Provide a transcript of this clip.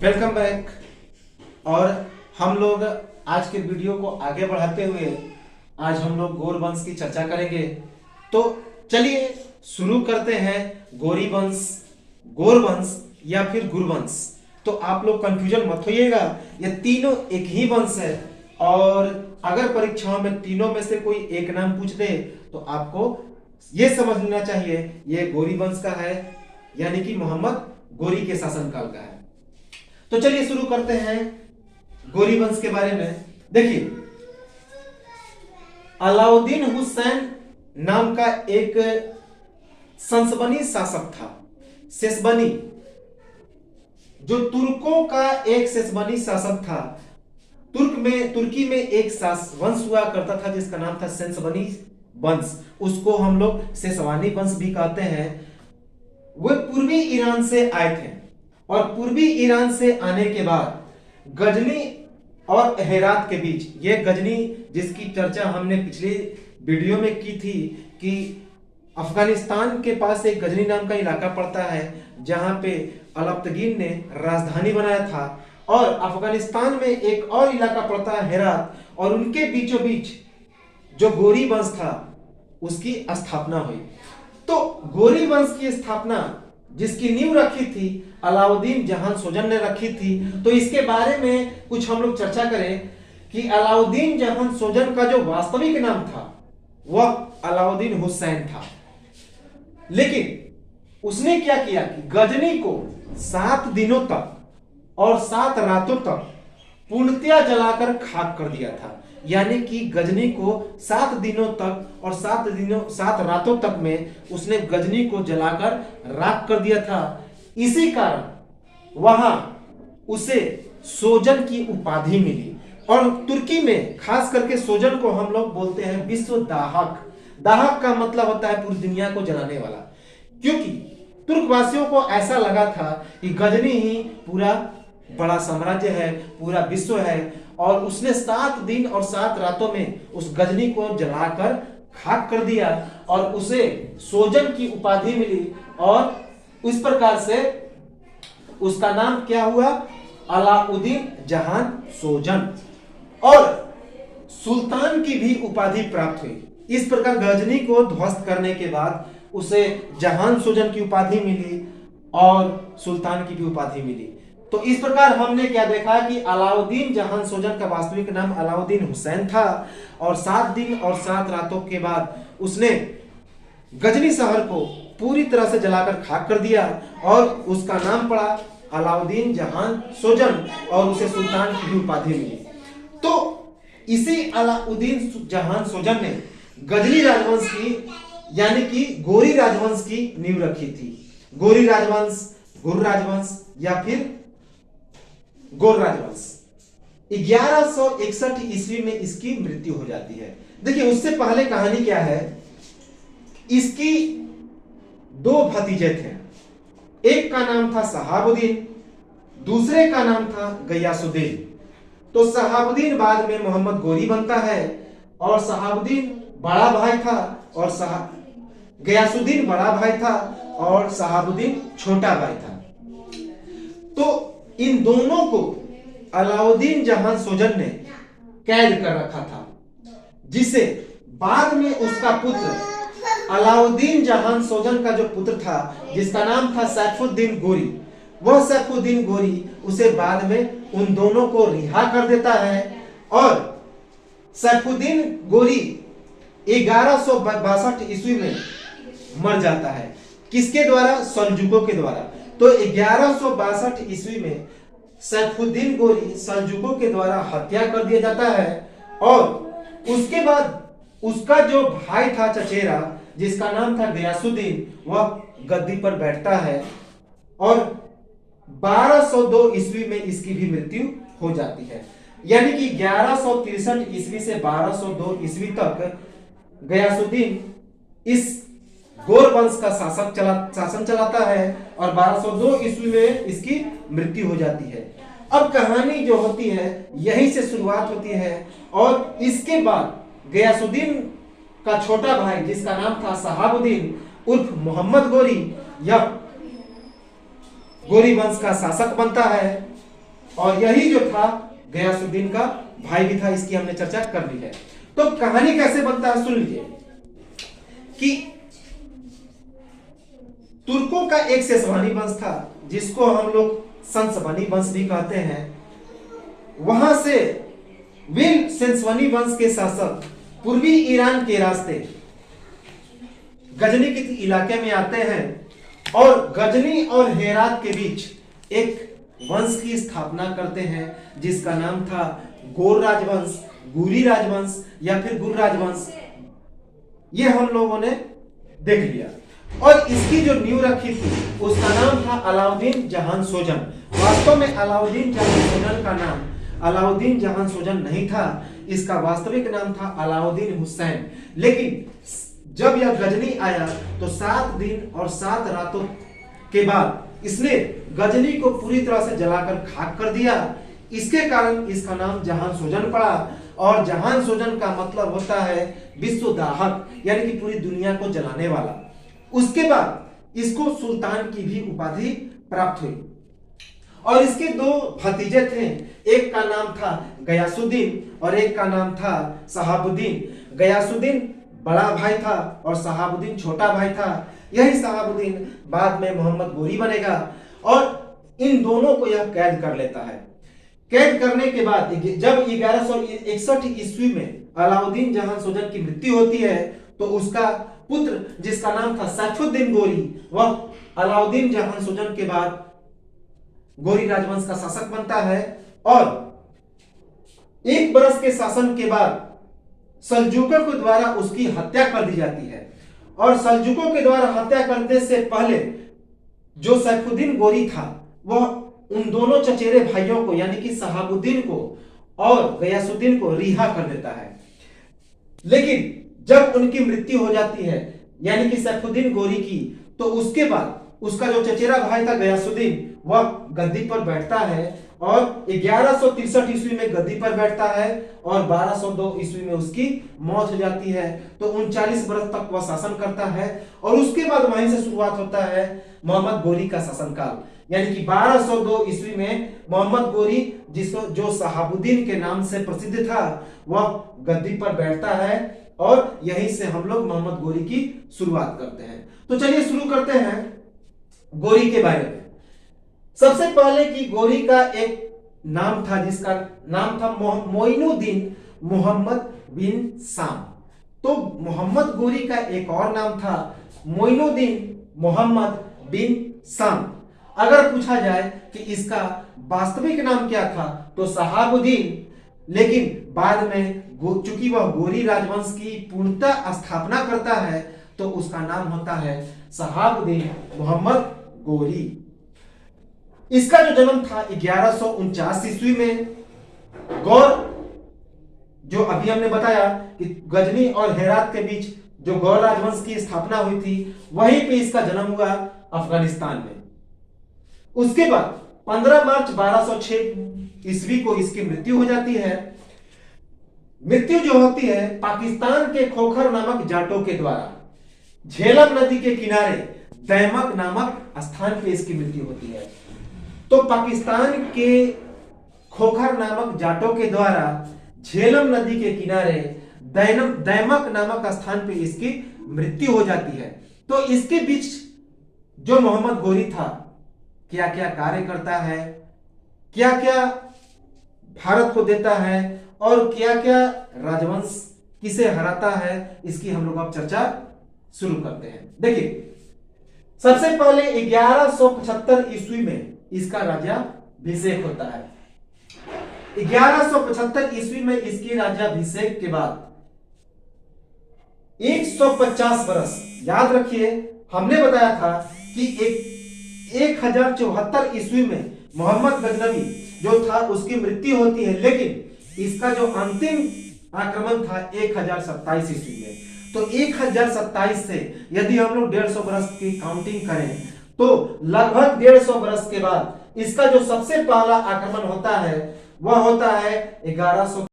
Welcome back. और हम लोग आज के वीडियो को आगे बढ़ाते हुए आज हम लोग गौर वंश की चर्चा करेंगे। तो चलिए शुरू करते हैं। गौरी वंश, गौर वंश या फिर गुरुवंश। तो आप लोग कंफ्यूजन मत होइएगा, ये तीनों एक ही वंश है। और अगर परीक्षाओं में तीनों में से कोई एक नाम पूछ दे तो आपको ये समझ लेना चाहिए ये गौरी वंश का है, यानी कि मोहम्मद गौरी के शासनकाल का है। तो चलिए शुरू करते हैं गौरी वंश के बारे में। देखिए, अलाउद्दीन हुसैन नाम का एक सनसबनी शासक था। सेसबनी, जो तुर्कों का एक सेसबनी शासक था। तुर्की में एक वंश हुआ करता था जिसका नाम था सेसबनी वंश। उसको हम लोग सेसवानी वंश भी कहते हैं। वे पूर्वी ईरान से आए थे और पूर्वी ईरान से आने के बाद गजनी और हेरात के बीच, ये गजनी जिसकी चर्चा हमने पिछले वीडियो में की थी कि अफगानिस्तान के पास एक गजनी नाम का इलाका पड़ता है जहां पे अलब्तगीन ने राजधानी बनाया था। और अफगानिस्तान में एक और इलाका पड़ता है हेरात, और उनके बीचों बीच जो गौरी वंश था उसकी स्थापना हुई। तो गौरी वंश की स्थापना जिसकी नींव रखी थी अलाउद्दीन जहान सोजन ने रखी थी। तो इसके बारे में कुछ हम लोग चर्चा करें कि अलाउद्दीन जहान सोजन का जो वास्तविक नाम था वह अलाउद्दीन हुसैन था। लेकिन उसने क्या किया कि गजनी को 7 दिनों तक और 7 रातों तक पूर्णतया जलाकर खाक कर दिया था। यानी कि गजनी को 7 दिनों तक और 7 रातों तक में उसने गजनी को जलाकर राख कर दिया था। इसी कारण वहां उसे सोजन की उपाधि मिली। और तुर्की में खास करके सोजन को हम लोग बोलते हैं विश्व दाहक। दाहक का मतलब होता है पूरी दुनिया को जलाने वाला, क्योंकि तुर्कवासियों को ऐसा लगा था कि गजनी ही पूरा बड़ा साम्राज्य है, पूरा विश्व है। और उसने 7 दिन और 7 रातों में उस गजनी को जलाकर खाक कर दिया और उसे सोजन की उपाधि मिली। और इस प्रकार से उसका नाम क्या हुआ? अलाउद्दीन जहान सोजन। और सुल्तान की भी उपाधि प्राप्त हुई। इस प्रकार गजनी को ध्वस्त करने के बाद उसे जहान सोजन की उपाधि मिली और सुल्तान की भी उपाधि मिली। तो इस प्रकार हमने क्या देखा कि अलाउद्दीन जहान सोजन का वास्तविक नाम अलाउद्दीन हुसैन था। और 7 दिन और 7 रातों के बाद उसने गजनी शहर को पूरी तरह से जलाकर खाक कर दिया और उसका नाम पड़ा अलाउद्दीन जहान सोजन और उसे सुल्तान की भी उपाधि मिली। तो इसी अलाउद्दीन जहान सोजन ने गजनी राजवंश की यानी कि गौरी राजवंश की नींव रखी थी। गौरी राजवंश, गुर राजवंश या फिर गौर राजवंश। 1161 ईस्वी में इसकी मृत्यु हो जाती है। देखिए, उससे पहले कहानी क्या है, इसकी 2 भतीजे थे। एक का नाम था शहाबुद्दीन, दूसरे का नाम था गयासुद्दीन। तो शहाबुद्दीन बाद में मोहम्मद गौरी बनता है और शहाबुद्दीन बड़ा भाई था और गयासुद्दीन बड़ा भाई था और शहाबुद्दीन छोटा भाई था। तो इन दोनों को अलाउद्दीन जहान सोजन ने कैद कर रखा था, जिसे बाद में उसका पुत्र अलाउद्दीन जहान सोजन का जो पुत्र था जिसका नाम था सैफुद्दीन गोरी, वह सैफुद्दीन गोरी उसे बाद में उन दोनों को रिहा कर देता है। और सैफुद्दीन गोरी 1162 ईस्वी में मर जाता है। किसके द्वारा? सल्जुकों के द्वारा। तो 1162 ईस्वी में सैफुद्दीन गोरी सल्जुकों के द्वारा हत्या कर दिया जाता है। और उसके बाद उसका जो भाई था चचेरा जिसका नाम था गयासुद्दीन, वह गद्दी पर बैठता है और 1202 ईस्वी में इसकी भी मृत्यु हो जाती है। यानी कि 1163 ईस्वी से 1202 ईस्वी तक गयासुद्दीन इस गौर वंश का शासन चलाता है और 1202 ईस्वी में इसकी मृत्यु हो जाती है। अब कहानी जो होती है यहीं से शुरुआत होती है। और इसके बाद गयासुद्दीन का छोटा भाई जिसका नाम था शहाबुद्दीन उर्फ मोहम्मद गौरी, यह गौरी वंश का शासक बनता है। और यही जो था गयासुद्दीन का भाई भी था, इसकी हमने चर्चा कर ली है। तो कहानी कैसे बनता है सुन लीजिए कि तुर्कों का एक सेसवानी वंश था जिसको हम लोग संसवानी वंश भी कहते हैं। वहां से विल सेंसवानी वंश के शासक पूर्वी ईरान के रास्ते गजनी के इलाके में आते हैं और गजनी और हेरात के बीच एक वंश की स्थापना करते हैं जिसका नाम था गोर राजवंश, गुरी राजवंश या फिर गुर राजवंश। ये हम लोगों ने देख लिया। और इसकी जो नींव रखी थी उसका नाम था अलाउद्दीन जहान सोजन। वास्तव में अलाउद्दीन जहान सोजन का नाम अलाउद्दीन जहान सोजन नहीं था, इसका वास्तविक नाम था अलाउद्दीन हुसैन। लेकिन जब यह गजनी आया तो 7 दिन और 7 रातों के बाद इसने गजनी को पूरी तरह से जलाकर खाक कर दिया। इसके कारण इसका नाम जहान सोजन पड़ा। और जहान सोजन का मतलब होता है विश्व दाहक, यानी कि पूरी दुनिया को जलाने वाला। उसके बाद इसको सुल्तान की भी उपाधि प्राप्त हुई। और इसके 2 भतीजे थे, एक का नाम था गयासुद्दीन और एक का नाम था शहाबुद्दीन। गयासुद्दीन बड़ा भाई था और शहाबुद्दीन छोटा भाई था। यही शहाबुद्दीन बाद में मोहम्मद गोरी बनेगा। और इन दोनों को यह कैद कर लेता है। कैद करने के बाद जब 1161 ईस्वी में अलाउद्दीन जहान सोजन की मृत्यु होती है तो उसका पुत्र जिसका नाम था सैफुद्दीन गोरी, वह अलाउद्दीन जहान सोजन के बाद गोरी राजवंश का शासक बनता है। और 1 बरस के शासन के बाद सल्जूकों के द्वारा उसकी हत्या कर दी जाती है। और सल्जूकों के द्वारा हत्या करने से पहले जो सैफुद्दीन गोरी था वह उन दोनों चचेरे भाइयों को यानी कि शहाबुद्दीन को और गयासुद्दीन को रिहा कर देता है। लेकिन जब उनकी मृत्यु हो जाती है यानी कि सैफुद्दीन गोरी की, तो उसके बाद उसका जो चचेरा भाई था गयासुद्दीन वह गद्दी पर बैठता है और 1163 ईस्वी में गद्दी पर बैठता है और 1202 ईस्वी में उसकी मौत हो जाती है। तो 39 वर्ष तक वह शासन करता है और उसके बाद वहीं से शुरुआत होता है मोहम्मद गोरी का शासनकाल। यानी कि 1202 ईस्वी में मोहम्मद गोरी जो शहाबुद्दीन के नाम से प्रसिद्ध था वह गद्दी पर बैठता है और यहीं से हम लोग मोहम्मद गोरी की शुरुआत करते हैं। तो चलिए शुरू करते हैं गोरी के बारे में। सबसे पहले कि गोरी का एक नाम था जिसका नाम था मोइनुद्दीन मोहम्मद बिन साम। तो मोहम्मद गोरी का एक और नाम था मोइनुद्दीन मोहम्मद बिन साम। अगर पूछा जाए कि इसका वास्तविक नाम क्या था तो शहाबुद्दीन, लेकिन बाद में चूंकि वह गोरी राजवंश की पूर्णतः स्थापना करता है तो उसका नाम होता है शहाबुद्दीन मोहम्मद गोरी। इसका जो जन्म था 1149 ईस्वी में गौर, जो अभी हमने बताया कि गजनी और हेरात के बीच जो गौर राजवंश की स्थापना हुई थी वहीं पे इसका जन्म हुआ अफगानिस्तान में। उसके बाद 15 मार्च 1206 ईस्वी को इसकी मृत्यु हो जाती है। मृत्यु जो होती है पाकिस्तान के खोखर नामक जाटों के द्वारा झेलम नदी के किनारे दैमक नामक स्थान पे इसकी मृत्यु होती है। तो पाकिस्तान के खोखर नामक जाटों के द्वारा झेलम नदी के किनारे दैमक नामक स्थान पे इसकी मृत्यु हो जाती है। तो इसके बीच जो मोहम्मद गोरी था क्या क्या कार्य करता है, क्या क्या भारत को देता है और क्या क्या राजवंश किसे हराता है, इसकी हम लोग अब चर्चा शुरू करते हैं। देखिए सबसे पहले 1175 ईस्वी में इसका राज्याभिषेक होता है। 1175 ईस्वी में इसके राज्याभिषेक के बाद 150 वर्ष, याद रखिए हमने बताया था कि 1074 ईस्वी में मोहम्मद गजनवी जो था उसकी मृत्यु होती है, लेकिन इसका जो अंतिम आक्रमण था 1027 ईस्वी में। तो 1027 से यदि हम लोग 150 वर्ष की काउंटिंग करें तो लगभग 150 वर्ष के बाद इसका जो सबसे पहला आक्रमण होता है वह होता है 1100